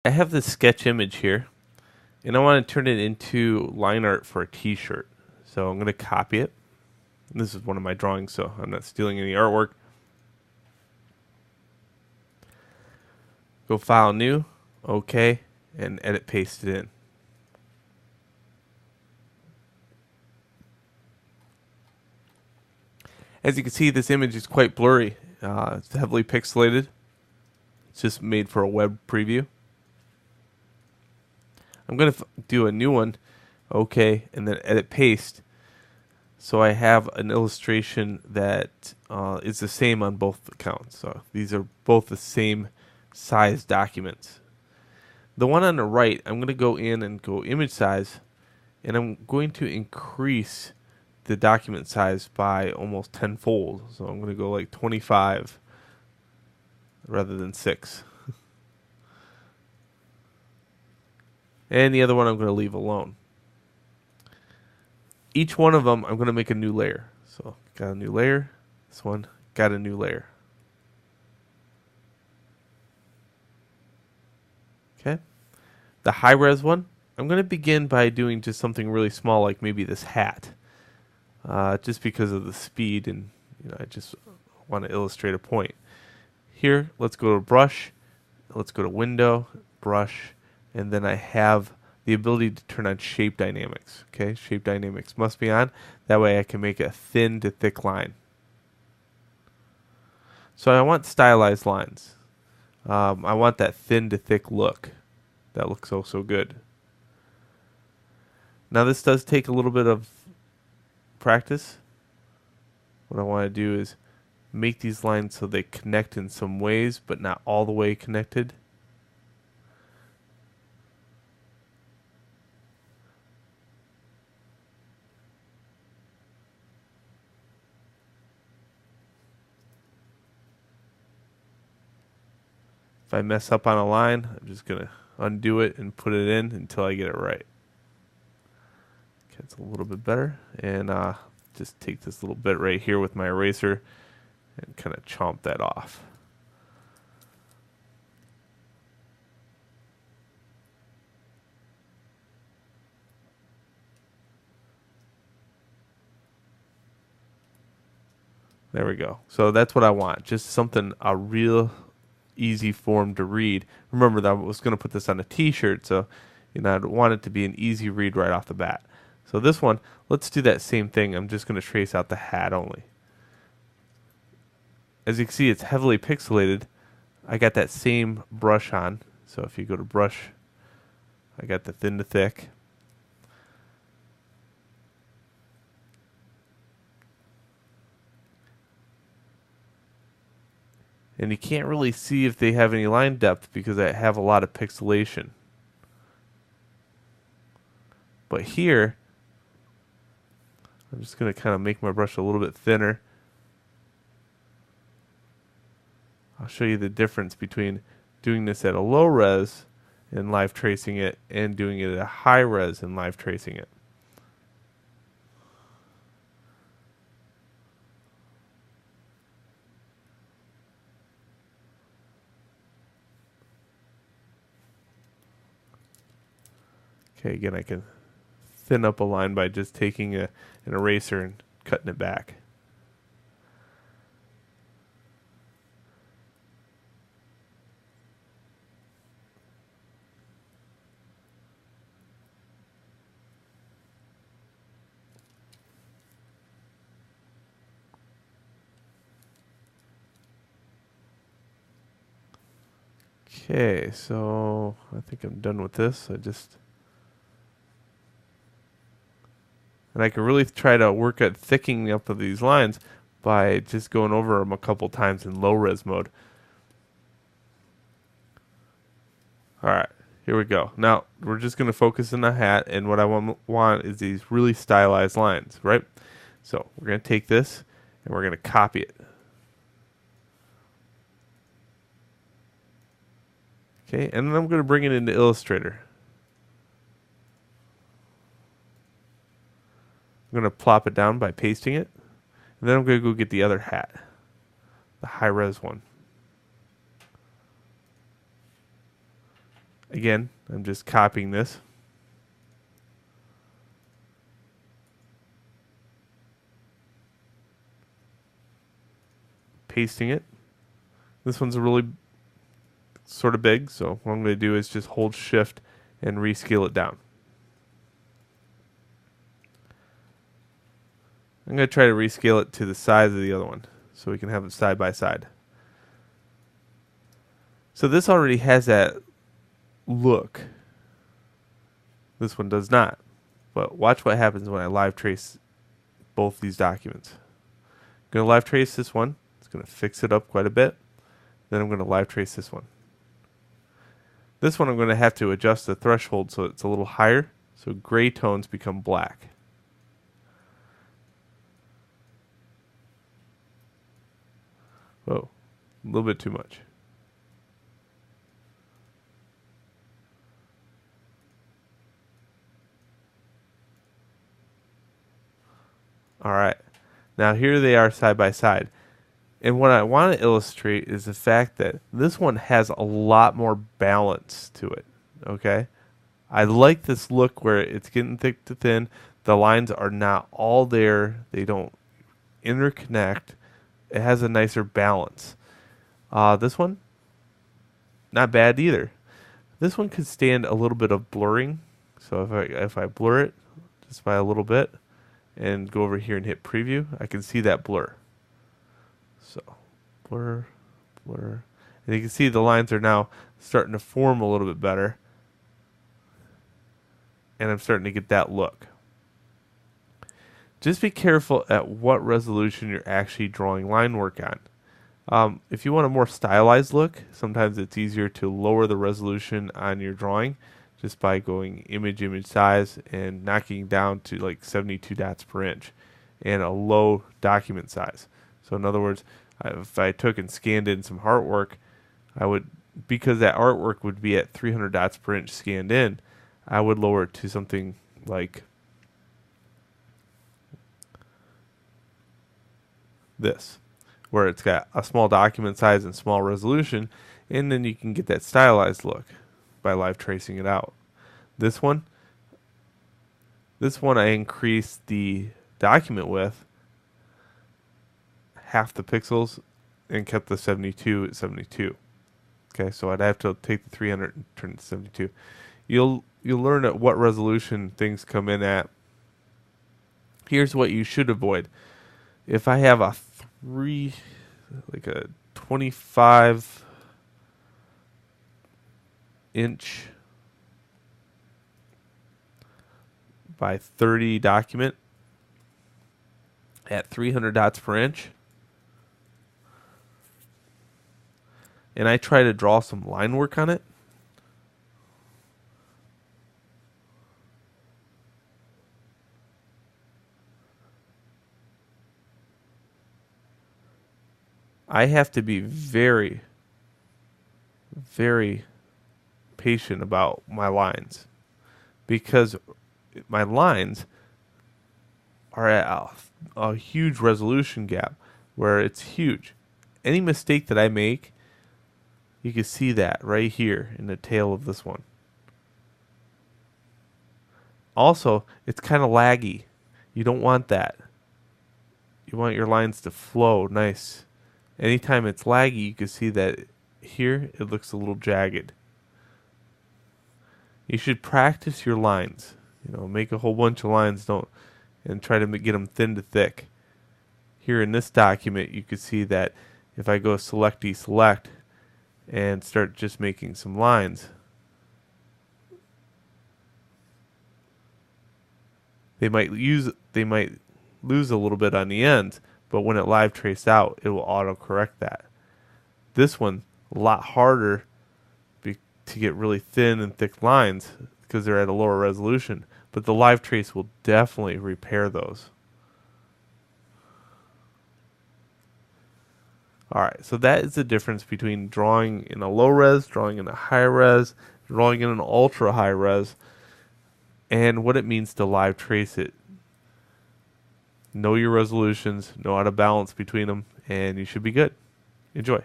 I have this sketch image here, and I want to turn it into line art for a t-shirt. So I'm going to copy it. This is one of my drawings, so I'm not stealing any artwork. Go File, New, OK, and edit, paste it in. As you can see, this image is quite blurry. It's heavily pixelated. It's just made for a web preview. I'm going to do a new one, OK, and then edit, paste. So I have an illustration that is the same on both accounts. So these are both the same size documents. The one on the right, I'm going to go in and go image size, and I'm going to increase the document size by almost tenfold. So I'm going to go like 25 rather than 6. And the other one I'm going to leave alone. Each one of them, I'm going to make a new layer. So got a new layer. This one got a new layer. Okay. The high res one, I'm going to begin by doing just something really small, like maybe this hat, just because of the speed, and I just want to illustrate a point. Here, let's go to brush, let's go to window, brush, and then I have the ability to turn on shape dynamics. Okay, shape dynamics must be on. That way I can make a thin to thick line. So I want stylized lines. I want that thin to thick look. That looks so good. Now this does take a little bit of practice. What I want to do is make these lines so they connect in some ways, but not all the way connected. If I mess up on a line, I'm just going to undo it and put it in until I get it right. Okay, it's a little bit better. And just take this little bit right here with my eraser and kind of chomp that off. There we go. So that's what I want. Just something, a real easy form to read. Remember that I was going to put this on a t-shirt, so I'd want it to be an easy read right off the bat. So this one, let's do that same thing. I'm just going to trace out the hat only. As you can see, it's heavily pixelated. I got that same brush on. So if you go to brush, I got the thin to thick. And you can't really see if they have any line depth because I have a lot of pixelation. But here, I'm just going to kind of make my brush a little bit thinner. I'll show you the difference between doing this at a low res and live tracing it and doing it at a high res and live tracing it. Okay, again, I can thin up a line by just taking an eraser and cutting it back. Okay, so I think I'm done with this. And I can really try to work at thickening up of these lines by just going over them a couple times in low res mode. Alright, here we go. Now, we're just going to focus on the hat, and what I want is these really stylized lines, right? So, we're going to take this, and we're going to copy it. Okay, and then I'm going to bring it into Illustrator. I'm going to plop it down by pasting it. And then I'm going to go get the other hat, the high res one. Again, I'm just copying this. Pasting it. This one's really sort of big, so what I'm going to do is just hold shift and rescale it down. I'm going to try to rescale it to the size of the other one so we can have it side by side. So this already has that look. This one does not. But watch what happens when I live trace both these documents. I'm going to live trace this one. It's going to fix it up quite a bit. Then I'm going to live trace this one. This one I'm going to have to adjust the threshold so it's a little higher, so gray tones become black. Whoa, a little bit too much. All right, now here they are side by side. And what I want to illustrate is the fact that this one has a lot more balance to it, okay? I like this look where it's getting thick to thin. The lines are not all there. They don't interconnect. It has a nicer balance. This one, not bad either. This one could stand a little bit of blurring. So if I blur it just by a little bit and go over here and hit preview, I can see that blur. So blur, blur. And you can see the lines are now starting to form a little bit better. And I'm starting to get that look. Just be careful at what resolution you're actually drawing line work on. If you want a more stylized look, sometimes it's easier to lower the resolution on your drawing just by going image size and knocking down to like 72 dots per inch and a low document size. So in other words, if I took and scanned in some artwork, I would, because that artwork would be at 300 dots per inch scanned in, I would lower it to something like this, where it's got a small document size and small resolution, and then you can get that stylized look by live tracing it out. This one I increased the document width half the pixels and kept the 72 at 72. Okay, so I'd have to take the 300 and turn it to 72. You'll learn at what resolution things come in at. Here's what you should avoid. If I have a 25 inch by 30 document at 300 dots per inch, and I try to draw some line work on it, I have to be very, very patient about my lines, because my lines are at a huge resolution gap where it's huge. Any mistake that I make, you can see that right here in the tail of this one. Also, it's kind of laggy. You don't want that. You want your lines to flow nice. Anytime it's laggy, you can see that here it looks a little jagged. You should practice your lines. Make a whole bunch of lines, and try to get them thin to thick. Here in this document, you can see that if I go select deselect and start just making some lines, they might lose a little bit on the ends, but when it live traced out, it will auto correct that. This one, a lot harder to get really thin and thick lines because they're at a lower resolution, but the live trace will definitely repair those. Alright, so that is the difference between drawing in a low res, drawing in a high res, drawing in an ultra high res, and what it means to live trace it. Know your resolutions, know how to balance between them, and you should be good. Enjoy.